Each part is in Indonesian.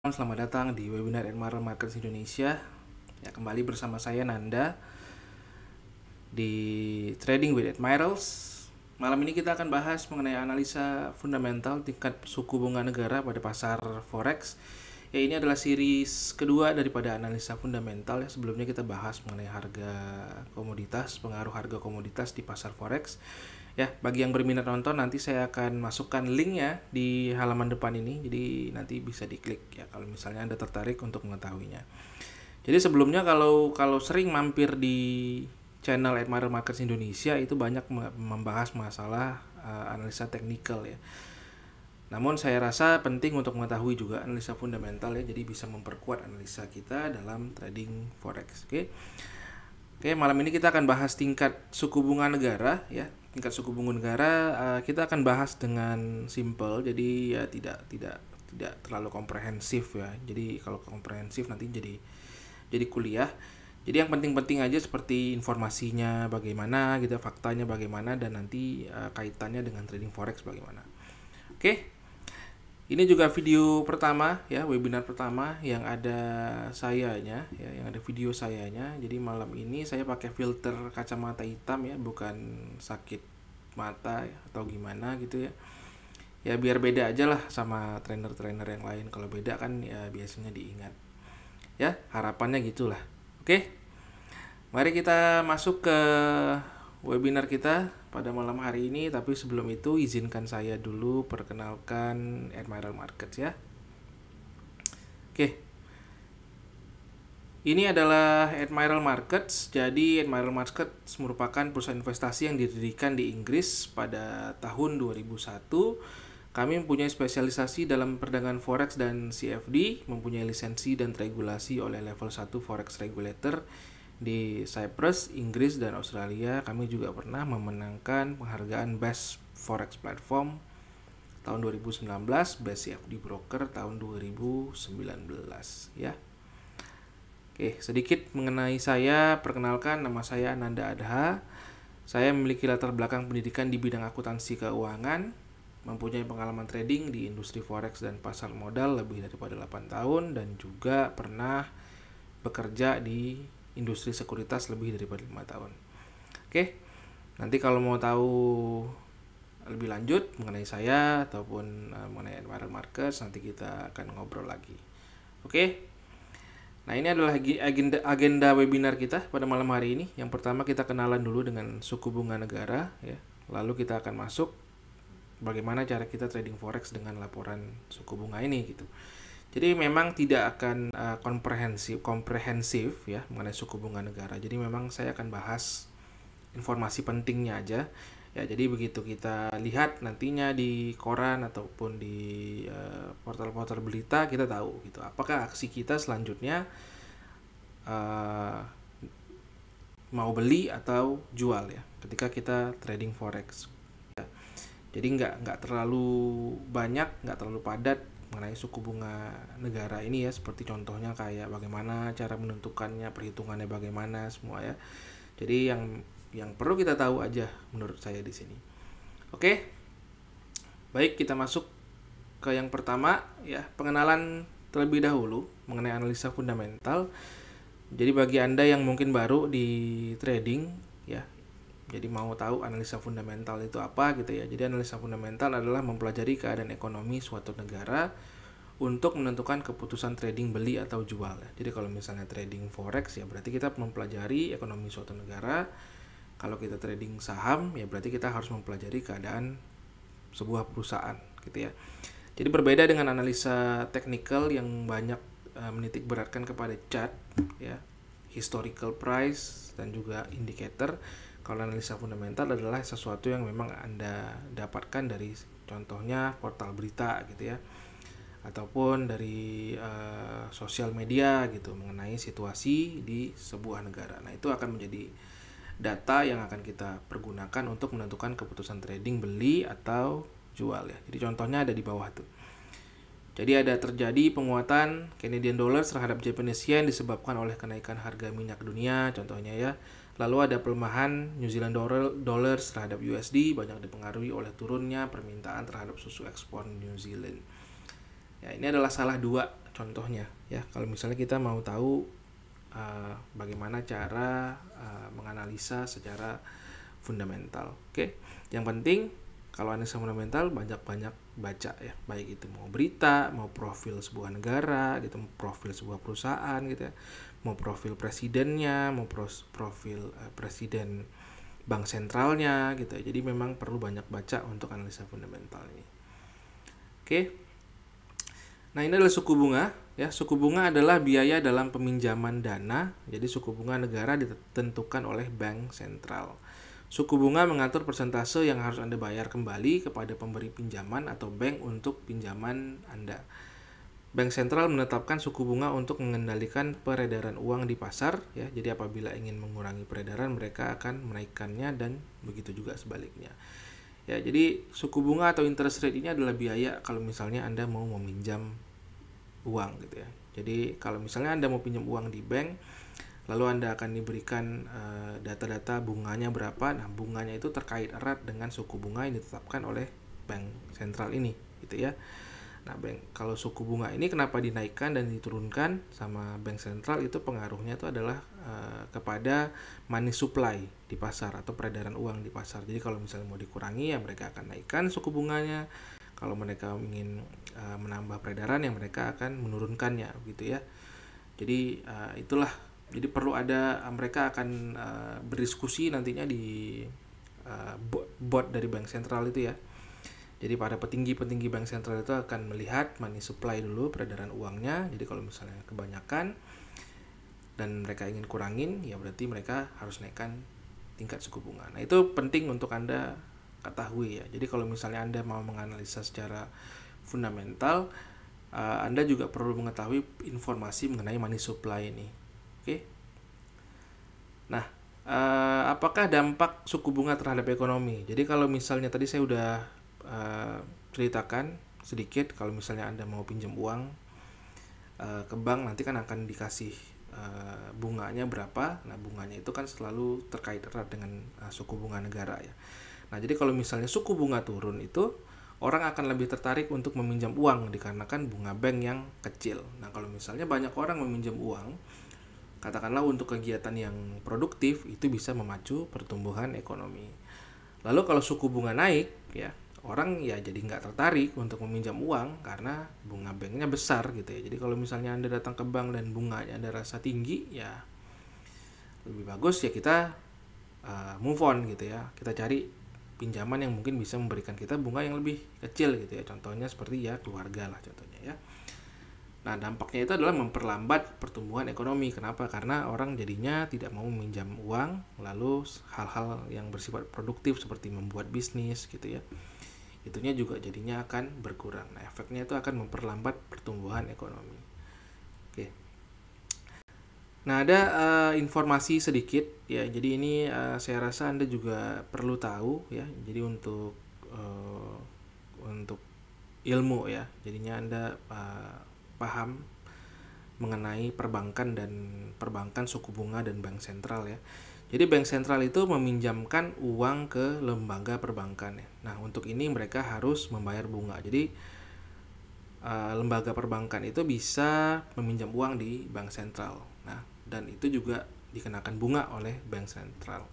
Selamat datang di webinar Admiral Markets Indonesia. Ya, kembali bersama saya Nanda di Trading with Admirals. Malam ini kita akan bahas mengenai analisa fundamental tingkat suku bunga negara pada pasar forex. Ya, ini adalah series kedua daripada analisa fundamental. Ya, sebelumnya kita bahas mengenai harga komoditas, pengaruh harga komoditas di pasar forex. Ya, bagi yang berminat nonton, nanti saya akan masukkan linknya di halaman depan ini, jadi nanti bisa diklik ya kalau misalnya Anda tertarik untuk mengetahuinya. Jadi sebelumnya kalau sering mampir di channel Admiral Markets Indonesia itu banyak membahas masalah analisa teknikal ya. Namun saya rasa penting untuk mengetahui juga analisa fundamental ya, jadi bisa memperkuat analisa kita dalam trading forex. Oke, malam ini kita akan bahas tingkat suku bunga negara ya. Tingkat suku bunga negara kita akan bahas dengan simple, jadi ya tidak terlalu komprehensif ya. Jadi kalau komprehensif nanti jadi kuliah. Jadi yang penting-penting aja seperti informasinya bagaimana gitu, faktanya bagaimana, dan nanti kaitannya dengan trading forex bagaimana. Oke. Ini juga video pertama ya, webinar pertama yang ada sayanya ya, yang ada video sayanya. Jadi malam ini saya pakai filter kacamata hitam ya, bukan sakit mata ya, atau gimana gitu ya. Ya biar beda aja lah sama trainer-trainer yang lain. Kalau beda kan ya biasanya diingat. Ya, harapannya gitulah. Oke. Mari kita masuk ke webinar kita pada malam hari ini, tapi sebelum itu izinkan saya dulu perkenalkan Admiral Markets ya. Oke. Ini adalah Admiral Markets. Jadi Admiral Markets merupakan perusahaan investasi yang didirikan di Inggris pada tahun 2001. Kami mempunyai spesialisasi dalam perdagangan forex dan CFD, mempunyai lisensi dan regulasi oleh level 1 forex regulator di Cyprus, Inggris, dan Australia. Kami juga pernah memenangkan penghargaan Best Forex Platform tahun 2019, Best CFD Broker tahun 2019 ya. Oke, sedikit mengenai saya. Perkenalkan, nama saya Ananda Adha. Saya memiliki latar belakang pendidikan di bidang akuntansi keuangan, mempunyai pengalaman trading di industri forex dan pasar modal lebih daripada 8 tahun, dan juga pernah bekerja di industri sekuritas lebih daripada 5 tahun. Oke, nanti kalau mau tahu lebih lanjut mengenai saya ataupun mengenai Admiral Markets, nanti kita akan ngobrol lagi. Oke, nah ini adalah agenda webinar kita pada malam hari ini. Yang pertama kita kenalan dulu dengan suku bunga negara ya. Lalu kita akan masuk bagaimana cara kita trading forex dengan laporan suku bunga ini gitu. Jadi memang tidak akan komprehensif ya mengenai suku bunga negara. Jadi memang saya akan bahas informasi pentingnya aja. Ya, jadi begitu kita lihat nantinya di koran ataupun di portal-portal berita, kita tahu gitu apakah aksi kita selanjutnya mau beli atau jual ya ketika kita trading forex. Ya. Jadi nggak terlalu banyak, nggak terlalu padat mengenai suku bunga negara ini ya, seperti contohnya kayak bagaimana cara menentukannya, perhitungannya bagaimana semua ya. Jadi yang perlu kita tahu aja menurut saya di sini. Oke. Baik, kita masuk ke yang pertama ya, pengenalan terlebih dahulu mengenai analisa fundamental. Jadi bagi Anda yang mungkin baru di trading ya, jadi mau tahu analisa fundamental itu apa gitu ya. Jadi analisa fundamental adalah mempelajari keadaan ekonomi suatu negara untuk menentukan keputusan trading beli atau jual ya. Jadi kalau misalnya trading forex ya berarti kita mempelajari ekonomi suatu negara. Kalau kita trading saham ya berarti kita harus mempelajari keadaan sebuah perusahaan gitu ya. Jadi berbeda dengan analisa teknikal yang banyak menitik beratkan kepada chart ya, historical price dan juga indicator. Kalau analisa fundamental adalah sesuatu yang memang Anda dapatkan dari contohnya portal berita gitu ya, ataupun dari sosial media gitu mengenai situasi di sebuah negara. Nah, itu akan menjadi data yang akan kita pergunakan untuk menentukan keputusan trading beli atau jual ya. Jadi contohnya ada di bawah tuh. Jadi ada terjadi penguatan Canadian dollar terhadap Japanese yen disebabkan oleh kenaikan harga minyak dunia contohnya ya. Lalu ada pelemahan New Zealand dollar terhadap USD banyak dipengaruhi oleh turunnya permintaan terhadap susu ekspor New Zealand. Ya, ini adalah salah dua contohnya ya. Kalau misalnya kita mau tahu bagaimana cara menganalisa secara fundamental. Oke. Yang penting kalau analisa fundamental banyak-banyak baca ya, baik itu mau berita, mau profil sebuah negara gitu, mau profil sebuah perusahaan gitu ya, mau profil presidennya, mau profil presiden bank sentralnya gitu ya. Jadi memang perlu banyak baca untuk analisa fundamental ini. Oke. Nah, ini adalah suku bunga ya. Suku bunga adalah biaya dalam peminjaman dana. Jadi suku bunga negara ditentukan oleh bank sentral. Suku bunga mengatur persentase yang harus Anda bayar kembali kepada pemberi pinjaman atau bank untuk pinjaman Anda. Bank sentral menetapkan suku bunga untuk mengendalikan peredaran uang di pasar ya. Jadi apabila ingin mengurangi peredaran, mereka akan menaikkannya dan begitu juga sebaliknya. Ya, jadi suku bunga atau interest rate ini adalah biaya kalau misalnya Anda mau meminjam uang gitu ya. Jadi kalau misalnya Anda mau pinjam uang di bank, lalu Anda akan diberikan data-data bunganya berapa. Nah, bunganya itu terkait erat dengan suku bunga yang ditetapkan oleh bank sentral ini gitu ya. Nah, kalau suku bunga ini kenapa dinaikkan dan diturunkan sama bank sentral, itu pengaruhnya itu adalah kepada money supply di pasar atau peredaran uang di pasar. Jadi kalau misalnya mau dikurangi ya mereka akan naikkan suku bunganya. Kalau mereka ingin menambah peredaran ya mereka akan menurunkannya gitu ya. Jadi itulah. Jadi perlu ada, mereka akan berdiskusi nantinya di board dari bank sentral itu ya. Jadi para petinggi-petinggi bank sentral itu akan melihat money supply dulu, peredaran uangnya. Jadi kalau misalnya kebanyakan dan mereka ingin kurangin, ya berarti mereka harus naikkan tingkat suku bunga. Nah, itu penting untuk Anda ketahui ya. Jadi kalau misalnya Anda mau menganalisa secara fundamental, Anda juga perlu mengetahui informasi mengenai money supply ini. Oke. Nah, apakah dampak suku bunga terhadap ekonomi? Jadi kalau misalnya tadi saya udah ceritakan sedikit, kalau misalnya Anda mau pinjam uang ke bank, nanti kan akan dikasih bunganya berapa. Nah, bunganya itu kan selalu terkait erat dengan suku bunga negara ya. Nah, jadi kalau misalnya suku bunga turun, itu orang akan lebih tertarik untuk meminjam uang dikarenakan bunga bank yang kecil. Nah, kalau misalnya banyak orang meminjam uang, katakanlah untuk kegiatan yang produktif, itu bisa memacu pertumbuhan ekonomi. Lalu kalau suku bunga naik ya, orang ya jadi nggak tertarik untuk meminjam uang karena bunga banknya besar gitu ya. Jadi kalau misalnya Anda datang ke bank dan bunganya Anda rasa tinggi, ya lebih bagus ya kita move on gitu ya. Kita cari pinjaman yang mungkin bisa memberikan kita bunga yang lebih kecil gitu ya. Contohnya seperti ya keluarga lah contohnya ya. Nah, dampaknya itu adalah memperlambat pertumbuhan ekonomi. Kenapa? Karena orang jadinya tidak mau meminjam uang, lalu hal-hal yang bersifat produktif seperti membuat bisnis gitu ya, itunya juga jadinya akan berkurang. Nah, efeknya itu akan memperlambat pertumbuhan ekonomi. Oke. Nah, ada informasi sedikit ya. Jadi ini saya rasa Anda juga perlu tahu ya. Jadi untuk ilmu ya. Jadinya Anda paham mengenai perbankan dan perbankan, suku bunga dan bank sentral ya. Jadi bank sentral itu meminjamkan uang ke lembaga perbankan ya. Nah, untuk ini mereka harus membayar bunga. Jadi lembaga perbankan itu bisa meminjam uang di bank sentral. Nah, dan itu juga dikenakan bunga oleh bank sentral.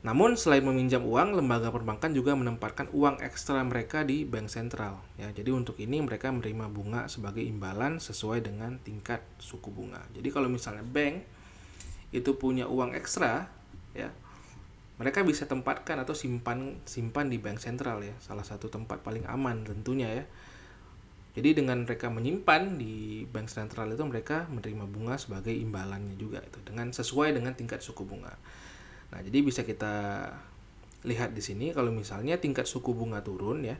Namun selain meminjam uang, lembaga perbankan juga menempatkan uang ekstra mereka di bank sentral ya. Jadi untuk ini mereka menerima bunga sebagai imbalan sesuai dengan tingkat suku bunga. Jadi kalau misalnya bank itu punya uang ekstra ya, mereka bisa tempatkan atau simpan di bank sentral ya. Salah satu tempat paling aman tentunya ya. Jadi dengan mereka menyimpan di bank sentral itu, mereka menerima bunga sebagai imbalannya juga itu dengan sesuai dengan tingkat suku bunga. Nah, jadi bisa kita lihat di sini kalau misalnya tingkat suku bunga turun ya,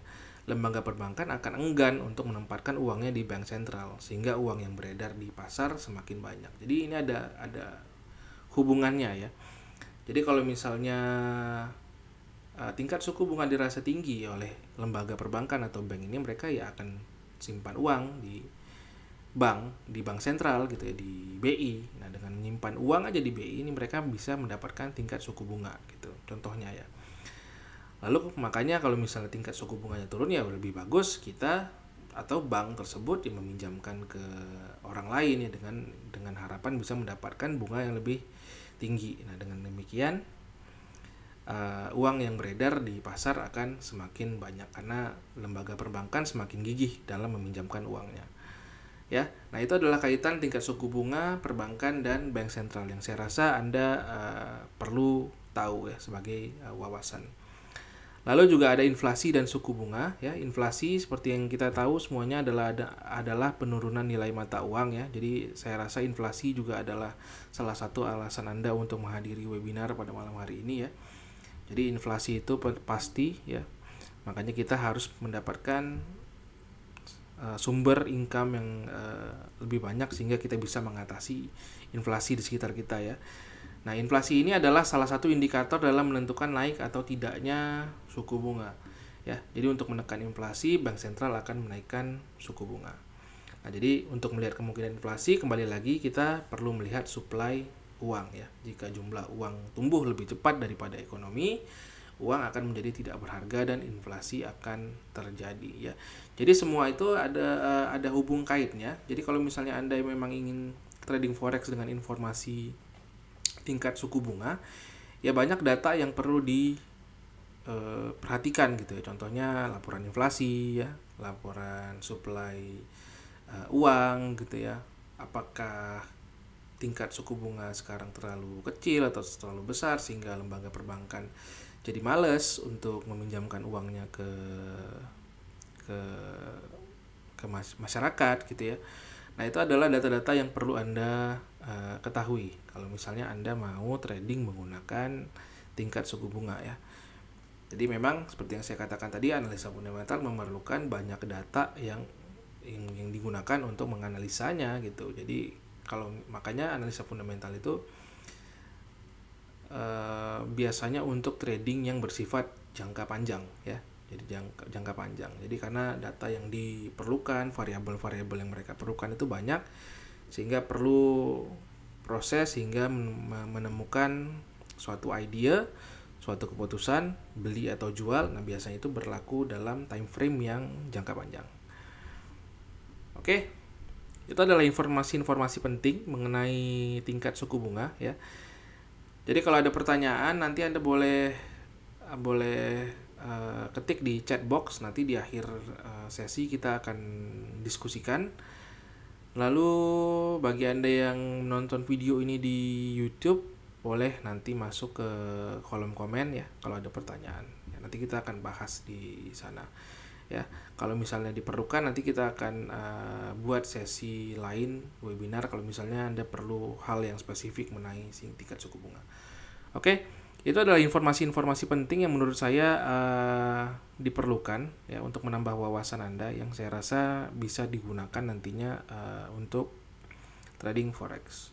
lembaga perbankan akan enggan untuk menempatkan uangnya di bank sentral sehingga uang yang beredar di pasar semakin banyak. Jadi ini ada hubungannya ya. Jadi kalau misalnya tingkat suku bunga dirasa tinggi oleh lembaga perbankan atau bank ini, mereka ya akan simpan uang di bank sentral gitu ya, di BI. Nah, dengan menyimpan uang aja di BI ini mereka bisa mendapatkan tingkat suku bunga gitu. Contohnya ya. Lalu makanya kalau misalnya tingkat suku bunganya turun ya lebih bagus kita atau bank tersebut yang meminjamkan ke orang lain ya dengan harapan bisa mendapatkan bunga yang lebih tinggi. Nah, dengan demikian uang yang beredar di pasar akan semakin banyak karena lembaga perbankan semakin gigih dalam meminjamkan uangnya. Ya, nah itu adalah kaitan tingkat suku bunga perbankan dan bank sentral yang saya rasa Anda perlu tahu ya sebagai wawasan. Lalu juga ada inflasi dan suku bunga ya. Inflasi seperti yang kita tahu semuanya adalah penurunan nilai mata uang ya. Jadi saya rasa inflasi juga adalah salah satu alasan Anda untuk menghadiri webinar pada malam hari ini ya. Jadi inflasi itu pasti ya. Makanya kita harus mendapatkan sumber income yang lebih banyak sehingga kita bisa mengatasi inflasi di sekitar kita ya. Nah, inflasi ini adalah salah satu indikator dalam menentukan naik atau tidaknya suku bunga ya. Jadi untuk menekan inflasi, bank sentral akan menaikkan suku bunga. Nah, jadi untuk melihat kemungkinan inflasi, kembali lagi kita perlu melihat supply uang ya. Jika jumlah uang tumbuh lebih cepat daripada ekonomi, uang akan menjadi tidak berharga dan inflasi akan terjadi ya. Jadi semua itu ada hubung kaitnya. Jadi kalau misalnya Anda memang ingin trading forex dengan informasi tingkat suku bunga, ya banyak data yang perlu diperhatikan gitu ya. Contohnya laporan inflasi ya, laporan supply uang gitu ya. Apakah tingkat suku bunga sekarang terlalu kecil atau terlalu besar sehingga lembaga perbankan jadi males untuk meminjamkan uangnya ke masyarakat gitu ya. Nah, itu adalah data-data yang perlu Anda ketahui kalau misalnya Anda mau trading menggunakan tingkat suku bunga ya. Jadi memang seperti yang saya katakan tadi, analisa fundamental memerlukan banyak data yang digunakan untuk menganalisanya gitu. Jadi makanya analisa fundamental itu biasanya untuk trading yang bersifat jangka panjang ya. Jadi jangka panjang. Jadi karena data yang diperlukan, variabel-variabel yang mereka perlukan itu banyak sehingga perlu proses hingga menemukan suatu idea, suatu keputusan beli atau jual. Nah, biasanya itu berlaku dalam time frame yang jangka panjang. Oke. Itu adalah informasi-informasi penting mengenai tingkat suku bunga ya. Jadi kalau ada pertanyaan nanti Anda boleh ketik di chat box, nanti di akhir sesi kita akan diskusikan. Lalu bagi Anda yang menonton video ini di YouTube, boleh nanti masuk ke kolom komen ya kalau ada pertanyaan. Ya, nanti kita akan bahas di sana. Ya, kalau misalnya diperlukan nanti kita akan buat sesi lain webinar kalau misalnya Anda perlu hal yang spesifik mengenai tingkat suku bunga. Oke, itu adalah informasi-informasi penting yang menurut saya diperlukan ya untuk menambah wawasan Anda yang saya rasa bisa digunakan nantinya untuk trading forex.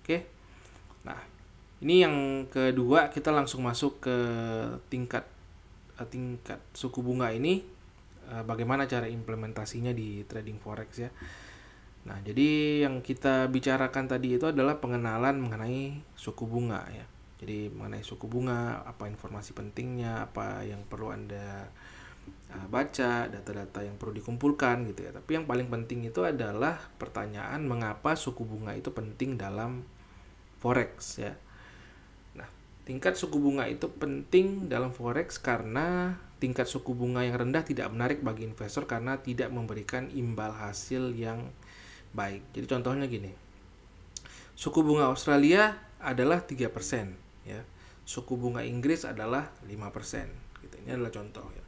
Oke. Nah, ini yang kedua, kita langsung masuk ke tingkat suku bunga ini. Bagaimana cara implementasinya di trading forex ya. Nah, jadi yang kita bicarakan tadi itu adalah pengenalan mengenai suku bunga ya. Jadi mengenai suku bunga, apa informasi pentingnya, apa yang perlu Anda baca, data-data yang perlu dikumpulkan gitu ya. Tapi yang paling penting itu adalah pertanyaan mengapa suku bunga itu penting dalam forex ya. Nah, tingkat suku bunga itu penting dalam forex karena tingkat suku bunga yang rendah tidak menarik bagi investor karena tidak memberikan imbal hasil yang baik. Jadi contohnya gini. Suku bunga Australia adalah 3% ya. Suku bunga Inggris adalah 5%. Gitu. Ini adalah contoh ya.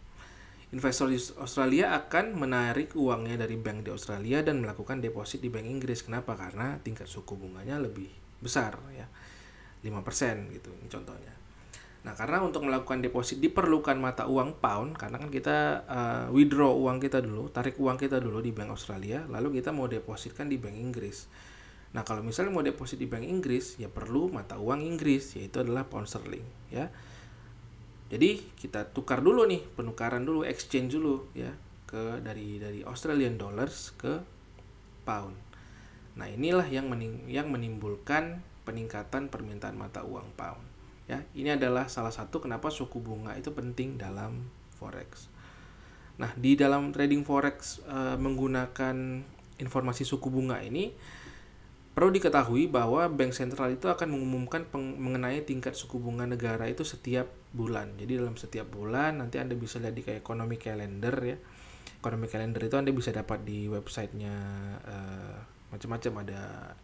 Investor di Australia akan menarik uangnya dari bank di Australia dan melakukan deposit di bank Inggris. Kenapa? Karena tingkat suku bunganya lebih besar ya. 5% gitu. Ini contohnya. Nah, karena untuk melakukan deposit diperlukan mata uang pound, karena kan kita withdraw uang kita dulu, tarik uang kita dulu di bank Australia, lalu kita mau depositkan di bank Inggris. Nah, kalau misalnya mau deposit di bank Inggris, ya perlu mata uang Inggris, yaitu adalah pound sterling, ya. Jadi kita tukar dulu nih, penukaran dulu, exchange dulu, ya, dari Australian dollars ke pound. Nah, inilah yang menimbulkan peningkatan permintaan mata uang pound. Ya, ini adalah salah satu kenapa suku bunga itu penting dalam forex. Nah, di dalam trading forex menggunakan informasi suku bunga ini, perlu diketahui bahwa bank sentral itu akan mengumumkan mengenai tingkat suku bunga negara itu setiap bulan. Jadi dalam setiap bulan nanti Anda bisa lihat di kayak economic calendar ya. Economic calendar itu Anda bisa dapat di websitenya macam-macam, ada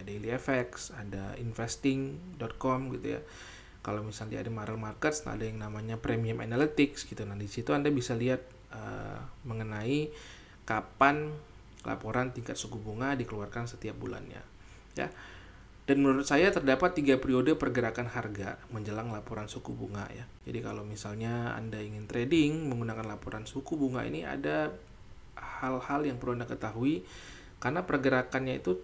dailyfx, ada investing.com gitu ya. Kalau misalnya ada Marel Markets, ada yang namanya Premium Analytics gitu. Nah, di situ Anda bisa lihat mengenai kapan laporan tingkat suku bunga dikeluarkan setiap bulannya, ya. Dan menurut saya terdapat 3 periode pergerakan harga menjelang laporan suku bunga ya. Jadi kalau misalnya Anda ingin trading menggunakan laporan suku bunga ini, ada hal-hal yang perlu Anda ketahui karena pergerakannya itu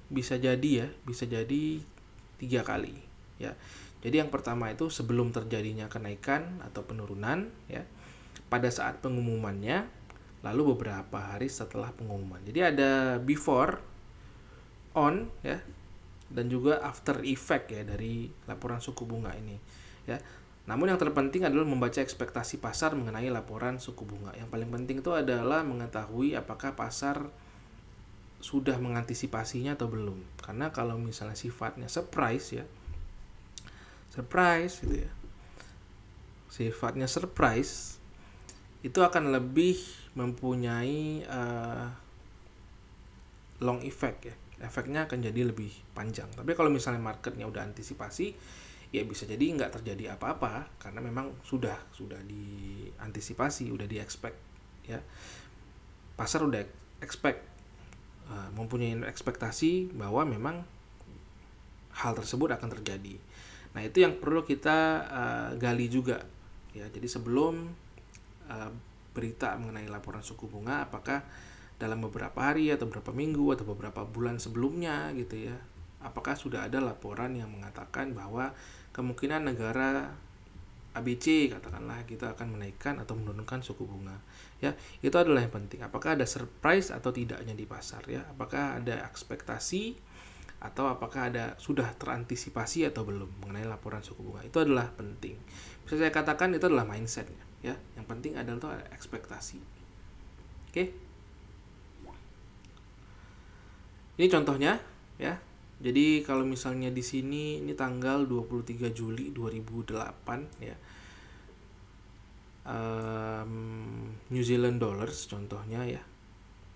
bisa jadi 3 kali ya. Jadi yang pertama itu sebelum terjadinya kenaikan atau penurunan ya, pada saat pengumumannya, lalu beberapa hari setelah pengumuman. Jadi ada before, on ya, dan juga after effect ya dari laporan suku bunga ini ya. Namun yang terpenting adalah membaca ekspektasi pasar mengenai laporan suku bunga. Yang paling penting itu adalah mengetahui apakah pasar sudah mengantisipasinya atau belum. Karena kalau misalnya sifatnya surprise gitu ya. Sifatnya surprise itu akan lebih mempunyai long effect ya. Efeknya akan jadi lebih panjang. Tapi kalau misalnya marketnya udah antisipasi, ya bisa jadi nggak terjadi apa-apa karena memang sudah diantisipasi, udah di-expect ya. Pasar udah expect, mempunyai ekspektasi bahwa memang hal tersebut akan terjadi. Nah, itu yang perlu kita gali juga ya. Jadi sebelum berita mengenai laporan suku bunga, apakah dalam beberapa hari atau beberapa minggu atau beberapa bulan sebelumnya gitu ya, apakah sudah ada laporan yang mengatakan bahwa kemungkinan negara ABC katakanlah kita akan menaikkan atau menurunkan suku bunga ya. Itu adalah yang penting, apakah ada surprise atau tidaknya di pasar ya, apakah ada ekspektasi atau apakah sudah terantisipasi atau belum mengenai laporan suku bunga. Itu adalah penting. Bisa saya katakan itu adalah mindsetnya ya. Yang penting adalah ekspektasi. Oke. Ini contohnya ya. Jadi kalau misalnya di sini ini tanggal 23 Juli 2008 ya. New Zealand dollars contohnya ya.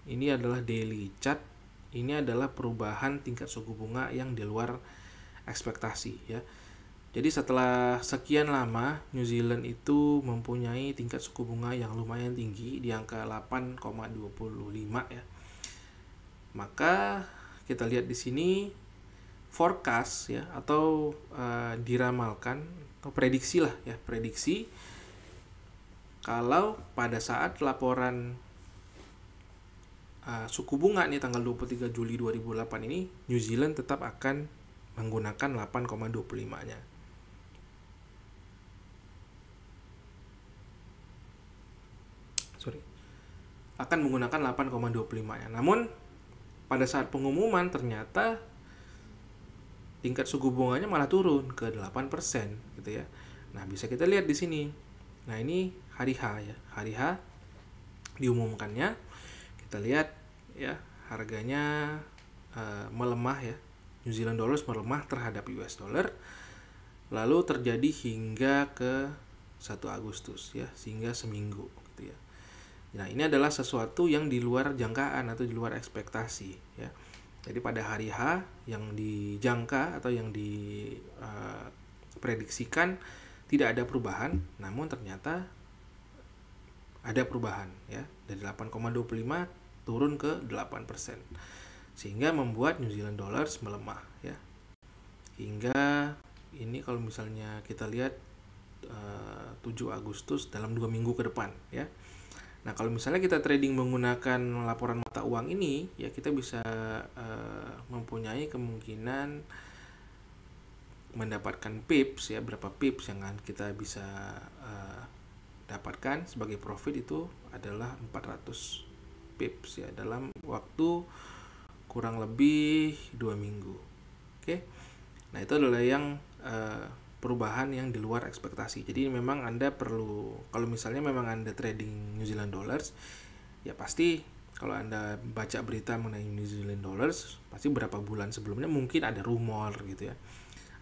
Ini adalah daily chart. Ini adalah perubahan tingkat suku bunga yang di luar ekspektasi ya. Jadi setelah sekian lama New Zealand itu mempunyai tingkat suku bunga yang lumayan tinggi di angka 8,25 ya. Maka kita lihat di sini forecast ya, atau diramalkan atau prediksi lah ya, prediksi kalau pada saat laporan suku bunga nih tanggal 23 Juli 2008 ini, New Zealand tetap akan menggunakan 8,25-nya. Akan menggunakan 8,25-nya. Namun pada saat pengumuman ternyata tingkat suku bunganya malah turun ke 8% gitu ya. Nah, bisa kita lihat di sini. Nah, ini hari H ya. Hari H diumumkannya. Kita lihat ya, harganya melemah ya. New Zealand dollars melemah terhadap US dollar. Lalu terjadi hingga ke 1 Agustus ya, sehingga seminggu gitu ya. Nah, ini adalah sesuatu yang di luar jangkaan atau di luar ekspektasi ya. Jadi pada hari H yang dijangka atau yang diprediksikan tidak ada perubahan, namun ternyata ada perubahan ya, dari 8,25 turun ke 8%. Sehingga membuat New Zealand dollars melemah ya. Hingga ini kalau misalnya kita lihat 7 Agustus dalam 2 minggu ke depan ya. Nah, kalau misalnya kita trading menggunakan laporan mata uang ini, ya kita bisa mempunyai kemungkinan mendapatkan pips ya, berapa pips yang kita bisa dapatkan sebagai profit itu adalah 400 pips ya, dalam waktu kurang lebih 2 minggu. Oke. Nah, itu adalah yang perubahan yang di luar ekspektasi. Jadi memang Anda perlu, kalau misalnya memang Anda trading New Zealand Dollars, ya pasti kalau Anda baca berita mengenai New Zealand Dollars, pasti berapa bulan sebelumnya mungkin ada rumor gitu ya.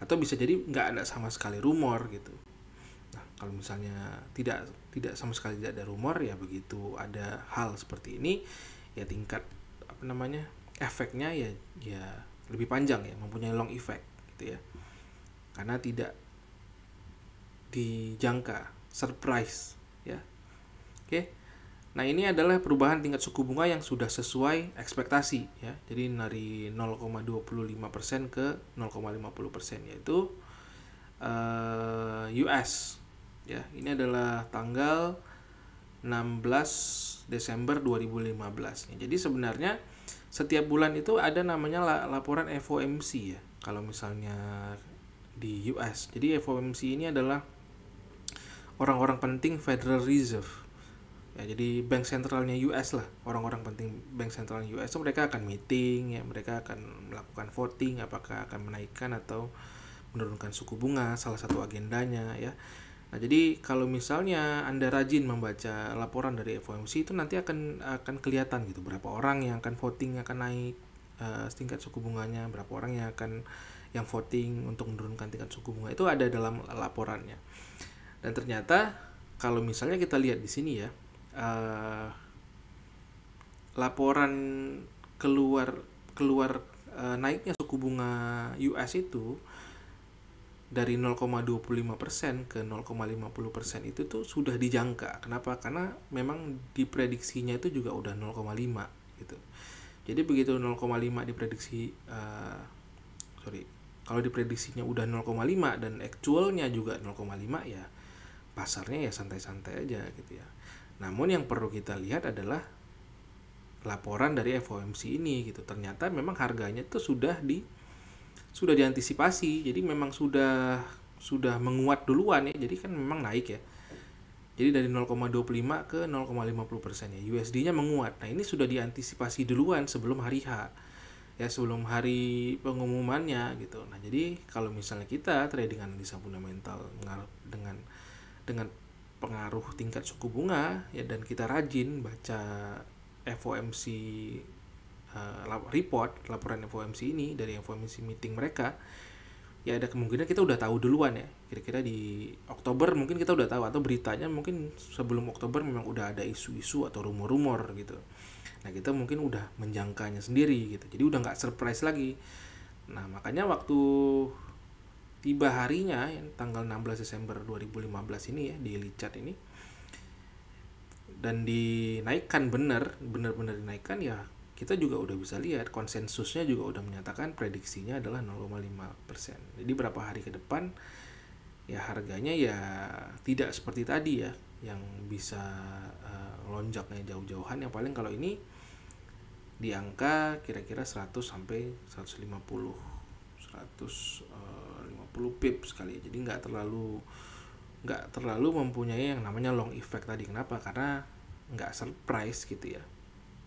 Atau bisa jadi nggak ada sama sekali rumor gitu. Nah, kalau misalnya tidak sama sekali tidak ada rumor, ya begitu ada hal seperti ini, ya tingkat efeknya ya lebih panjang ya, mempunyai long effect gitu ya. Karena tidak dijangka, surprise ya. Oke. Nah, ini adalah perubahan tingkat suku bunga yang sudah sesuai ekspektasi ya. Jadi dari 0,25% ke 0,50%, yaitu US ya. Ini adalah tanggal 16 Desember 2015 ya. Jadi sebenarnya setiap bulan itu ada namanya laporan FOMC ya. Kalau misalnya di US. Jadi FOMC ini adalah orang-orang penting Federal Reserve ya, jadi bank sentralnya US lah. Orang-orang penting bank sentralnya US itu mereka akan meeting ya, mereka akan melakukan voting apakah akan menaikkan atau menurunkan suku bunga, salah satu agendanya ya. Nah, jadi kalau misalnya Anda rajin membaca laporan dari FOMC itu nanti akan kelihatan gitu berapa orang yang akan voting akan naik tingkat suku bunganya, berapa orang yang voting untuk menurunkan tingkat suku bunga, itu ada dalam laporannya. Dan ternyata kalau misalnya kita lihat di sini ya, laporan keluar naiknya suku bunga US itu dari 0,25% ke 0,50% itu tuh sudah dijangka. Kenapa? Karena memang diprediksinya itu juga udah 0,5 gitu. Jadi begitu 0,5 diprediksi kalau diprediksinya udah 0,5 dan actualnya juga 0,5, ya pasarnya ya santai-santai aja gitu ya. Namun yang perlu kita lihat adalah laporan dari FOMC ini gitu. Ternyata memang harganya tuh sudah diantisipasi. Jadi memang sudah menguat duluan ya. Jadi kan memang naik ya. Jadi dari 0,25 ke 0,50% ya. USD-nya menguat. Nah, ini sudah diantisipasi duluan sebelum hari H. Ya, sebelum hari pengumumannya gitu. Nah, jadi kalau misalnya kita trading analisa fundamental dengan pengaruh tingkat suku bunga ya, dan kita rajin baca FOMC laporan FOMC ini dari FOMC meeting mereka, ya ada kemungkinan kita udah tahu duluan ya, kira-kira di Oktober mungkin kita udah tahu, atau beritanya mungkin sebelum Oktober memang udah ada isu-isu atau rumor-rumor gitu. Nah, kita mungkin udah menjangkanya sendiri gitu, jadi udah nggak surprise lagi. Nah, makanya waktu tiba harinya tanggal 16 Desember 2015 ini ya, di Daily Chart ini, dan dinaikkan benar-benar dinaikkan, ya kita juga udah bisa lihat konsensusnya juga udah menyatakan prediksinya adalah 0,5%. Jadi berapa hari ke depan ya harganya ya tidak seperti tadi ya, yang bisa lonjaknya jauh-jauhan. Yang paling kalau ini di angka kira-kira 100 sampai 150 pips kali ya. Jadi nggak terlalu mempunyai yang namanya long effect tadi. Kenapa? Karena nggak surprise gitu ya,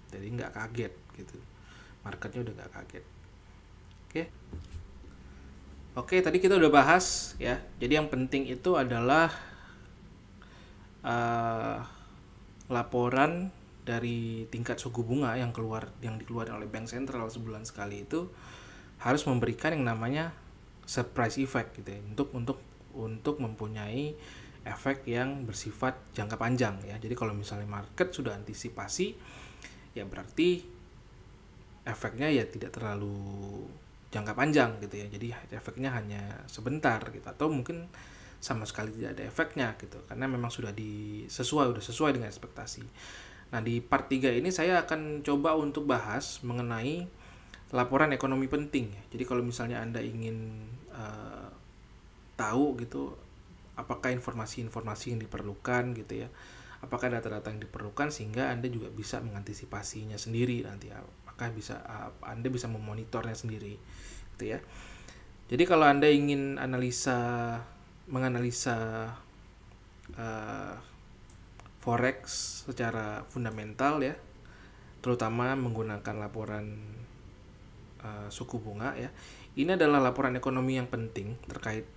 jadi nggak kaget gitu, marketnya udah nggak kaget. Oke, tadi kita udah bahas ya. Jadi yang penting itu adalah laporan dari tingkat suku bunga yang dikeluarkan oleh bank sentral sebulan sekali itu harus memberikan yang namanya surprise effect gitu ya, untuk mempunyai efek yang bersifat jangka panjang ya. Jadi kalau misalnya market sudah antisipasi, ya berarti efeknya ya tidak terlalu jangka panjang gitu ya. Jadi efeknya hanya sebentar gitu, atau mungkin sama sekali tidak ada efeknya gitu, karena memang sudah sesuai dengan ekspektasi. Nah, di part 3 ini saya akan coba untuk bahas mengenai laporan ekonomi penting ya. Jadi kalau misalnya Anda ingin tahu gitu apakah informasi-informasi yang diperlukan gitu ya, apakah data-data yang diperlukan, sehingga Anda juga bisa mengantisipasinya sendiri nanti, apakah Anda bisa memonitornya sendiri gitu ya. Jadi kalau Anda ingin menganalisa forex secara fundamental ya, terutama menggunakan laporan suku bunga ya. Ini adalah laporan ekonomi yang penting terkait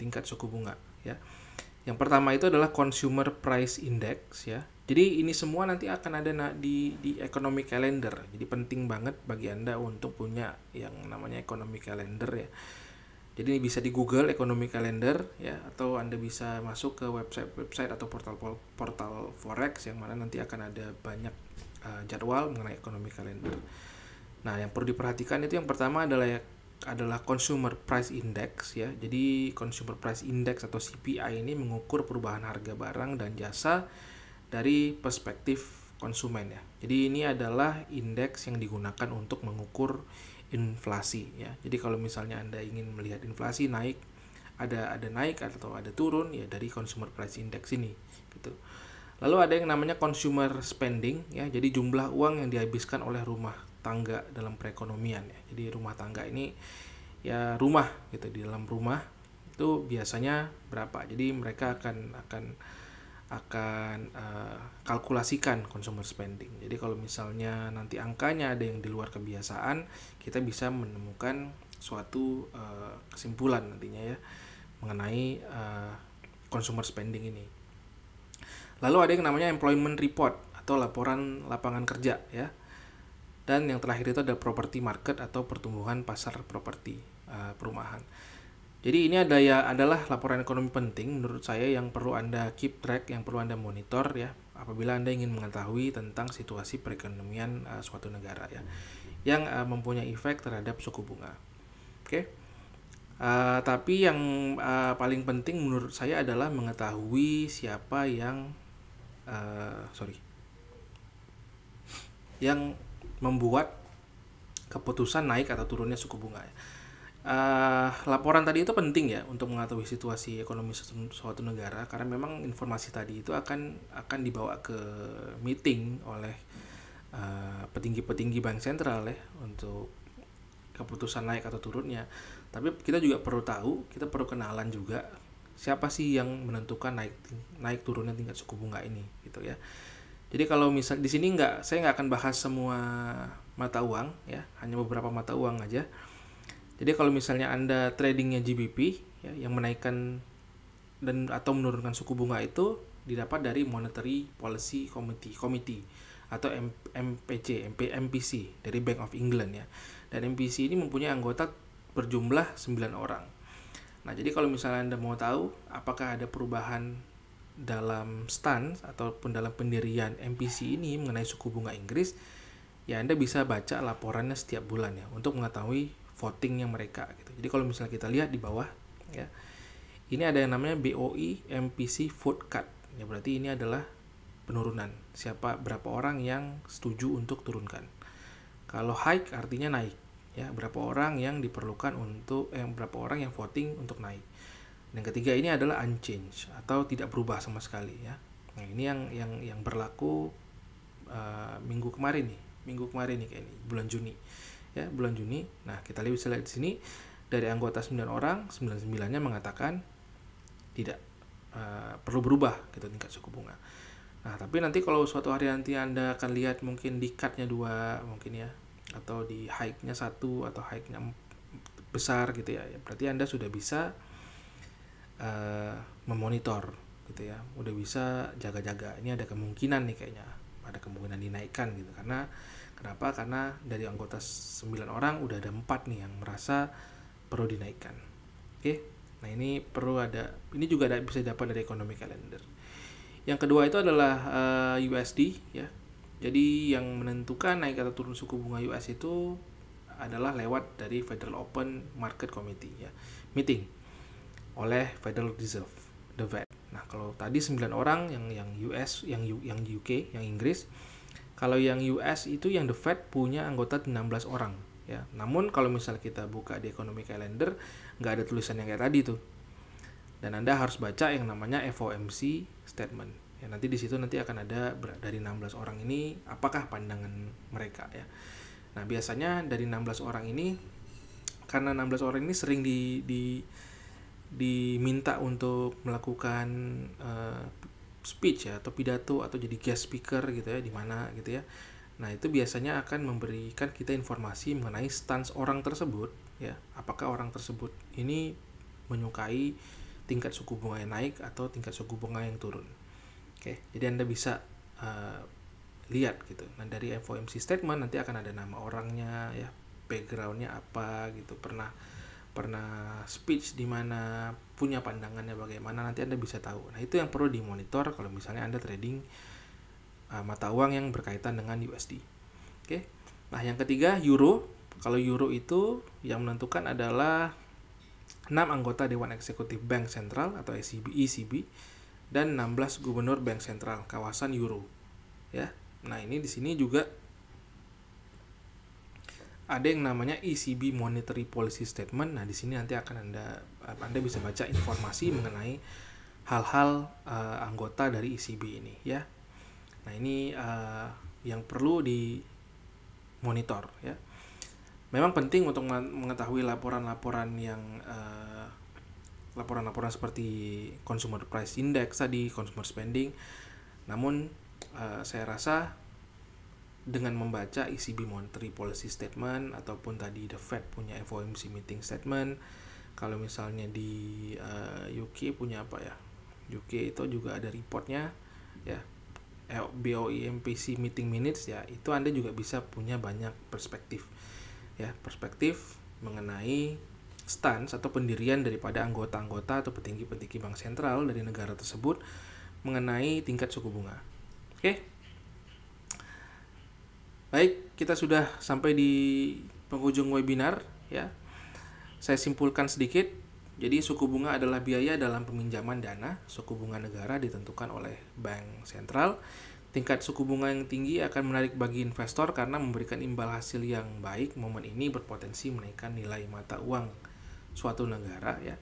tingkat suku bunga ya. Yang pertama itu adalah Consumer Price Index ya. Jadi ini semua nanti akan ada di economic calendar. Jadi penting banget bagi Anda untuk punya yang namanya economic calendar ya. Jadi ini bisa di Google economic calendar ya, atau Anda bisa masuk ke website atau portal forex yang mana nanti akan ada banyak jadwal mengenai economic calendar. Nah, yang perlu diperhatikan itu yang pertama adalah Consumer Price Index ya. Jadi Consumer Price Index atau CPI ini mengukur perubahan harga barang dan jasa dari perspektif konsumen ya. Jadi ini adalah indeks yang digunakan untuk mengukur inflasi ya. Jadi kalau misalnya Anda ingin melihat inflasi naik, ada naik atau ada turun ya dari Consumer Price Index ini gitu. Lalu ada yang namanya consumer spending ya. Jadi jumlah uang yang dihabiskan oleh rumah tangga dalam perekonomian ya. Jadi rumah tangga ini ya rumah gitu, di dalam rumah itu biasanya berapa. Jadi mereka akan kalkulasikan consumer spending. Jadi kalau misalnya nanti angkanya ada yang di luar kebiasaan, kita bisa menemukan suatu kesimpulan nantinya ya mengenai consumer spending ini. Lalu ada yang namanya employment report atau laporan lapangan kerja ya. Dan yang terakhir itu ada property market atau pertumbuhan pasar properti perumahan. Jadi ini adalah laporan ekonomi penting menurut saya yang perlu Anda keep track, yang perlu Anda monitor ya apabila Anda ingin mengetahui tentang situasi perekonomian suatu negara ya, yang mempunyai efek terhadap suku bunga. Oke. Tapi yang paling penting menurut saya adalah mengetahui siapa yang membuat keputusan naik atau turunnya suku bunga ya. Laporan tadi itu penting ya untuk mengetahui situasi ekonomi suatu negara, karena memang informasi tadi itu akan dibawa ke meeting oleh petinggi-petinggi bank sentral ya untuk keputusan naik atau turunnya. Tapi kita juga perlu tahu, kita perlu kenalan juga siapa sih yang menentukan naik turunnya tingkat suku bunga ini gitu ya. Jadi kalau misal di sini saya nggak akan bahas semua mata uang ya, hanya beberapa mata uang aja. Jadi kalau misalnya Anda tradingnya GBP ya, yang menaikkan dan atau menurunkan suku bunga itu didapat dari Monetary Policy Committee atau MPC dari Bank of England ya. Dan MPC ini mempunyai anggota berjumlah 9 orang. Nah, jadi kalau misalnya Anda mau tahu apakah ada perubahan dalam stance ataupun dalam pendirian MPC ini mengenai suku bunga Inggris, ya Anda bisa baca laporannya setiap bulan ya untuk mengetahui votingnya mereka gitu. Jadi kalau misalnya kita lihat di bawah ya, ini ada yang namanya BOE MPC vote cut ya, berarti ini adalah penurunan, berapa orang yang setuju untuk turunkan. Kalau hike artinya naik ya, berapa orang yang diperlukan berapa orang yang voting untuk naik. Dan ketiga ini adalah unchanged atau tidak berubah sama sekali ya. Nah, ini yang berlaku minggu kemarin nih kayak ini bulan Juni. Ya, bulan Juni. Nah, kita bisa lihat di sini dari anggota 9 orang, 99-nya mengatakan tidak perlu berubah gitu tingkat suku bunga. Nah, tapi nanti kalau suatu hari nanti Anda akan lihat mungkin di cut-nya 2 mungkin ya, atau di hike-nya 1 atau hike-nya besar gitu ya. Berarti Anda sudah bisa memonitor gitu ya. Udah bisa jaga-jaga. Ini ada kemungkinan nih kayaknya. Ada kemungkinan dinaikkan gitu. Kenapa? Karena dari anggota 9 orang udah ada 4 nih yang merasa perlu dinaikkan. Oke. Nah, ini juga bisa dapat dari economic calendar. Yang kedua itu adalah USD ya. Jadi yang menentukan naik atau turun suku bunga US itu adalah lewat dari Federal Open Market Committee ya. Meeting oleh Federal Reserve, the Fed. Nah, kalau tadi 9 orang yang US, yang UK, yang Inggris. Kalau yang US itu yang the Fed punya anggota 16 orang ya. Namun kalau misal kita buka di economic calendar nggak ada tulisan yang kayak tadi tuh. Dan Anda harus baca yang namanya FOMC statement. Ya, nanti di situ akan ada dari 16 orang ini apakah pandangan mereka ya. Nah, biasanya dari 16 orang ini, karena 16 orang ini sering diminta untuk melakukan speech ya atau pidato atau jadi guest speaker gitu ya di mana gitu ya. Nah, itu biasanya akan memberikan kita informasi mengenai stance orang tersebut, ya. Apakah orang tersebut ini menyukai tingkat suku bunga yang naik atau tingkat suku bunga yang turun. Oke, jadi Anda bisa lihat gitu. Nah, dari FOMC statement nanti akan ada nama orangnya, ya, backgroundnya apa gitu, pernah speech di mana, punya pandangannya bagaimana, nanti Anda bisa tahu. Nah, itu yang perlu dimonitor kalau misalnya Anda trading mata uang yang berkaitan dengan USD. Oke. Nah, yang ketiga euro. Kalau euro itu yang menentukan adalah 6 anggota Dewan Eksekutif Bank Sentral atau ECB dan 16 gubernur Bank Sentral kawasan euro. Ya. Nah, ini di sini juga ada yang namanya ECB Monetary Policy Statement. Nah, di sini nanti akan Anda bisa baca informasi mengenai hal-hal anggota dari ECB ini, ya. Nah, ini yang perlu dimonitor, ya. Memang penting untuk mengetahui laporan-laporan yang laporan-laporan seperti Consumer Price Index tadi, Consumer Spending. Namun saya rasa dengan membaca ECB Monetary Policy Statement ataupun tadi The Fed punya FOMC Meeting Statement, kalau misalnya di UK punya apa ya? UK itu juga ada reportnya, ya. BOE MPC Meeting Minutes, ya, itu Anda juga bisa punya banyak perspektif, ya, perspektif mengenai stance atau pendirian daripada anggota-anggota atau petinggi-petinggi bank sentral dari negara tersebut mengenai tingkat suku bunga. Oke. Baik, kita sudah sampai di penghujung webinar, ya. Saya simpulkan sedikit. Jadi suku bunga adalah biaya dalam peminjaman dana. Suku bunga negara ditentukan oleh bank sentral. Tingkat suku bunga yang tinggi akan menarik bagi investor karena memberikan imbal hasil yang baik. Momen ini berpotensi menaikkan nilai mata uang suatu negara, ya.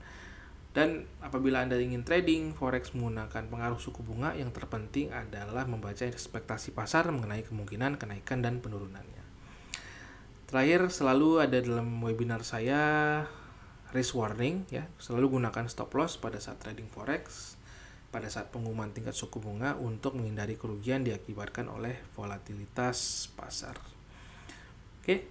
Dan apabila Anda ingin trading forex menggunakan pengaruh suku bunga, yang terpenting adalah membaca ekspektasi pasar mengenai kemungkinan kenaikan dan penurunannya. Terakhir, selalu ada dalam webinar saya risk warning, ya. Selalu gunakan stop loss pada saat trading forex, pada saat pengumuman tingkat suku bunga untuk menghindari kerugian diakibatkan oleh volatilitas pasar. Oke.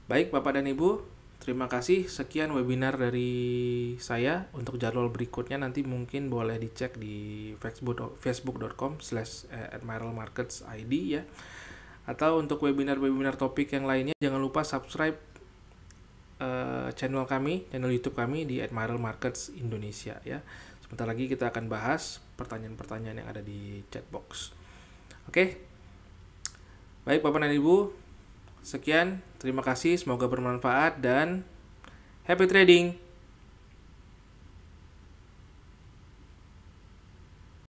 Baik, Bapak dan Ibu, terima kasih. Sekian webinar dari saya. Untuk jadwal berikutnya nanti mungkin boleh dicek di facebook.com/admiralmarketsid, ya. Atau untuk webinar-webinar topik yang lainnya, jangan lupa subscribe channel YouTube kami di Admiral Markets Indonesia, ya. Sebentar lagi kita akan bahas pertanyaan-pertanyaan yang ada di chat box. Oke. Baik, Bapak dan Ibu, sekian, terima kasih, semoga bermanfaat dan happy trading.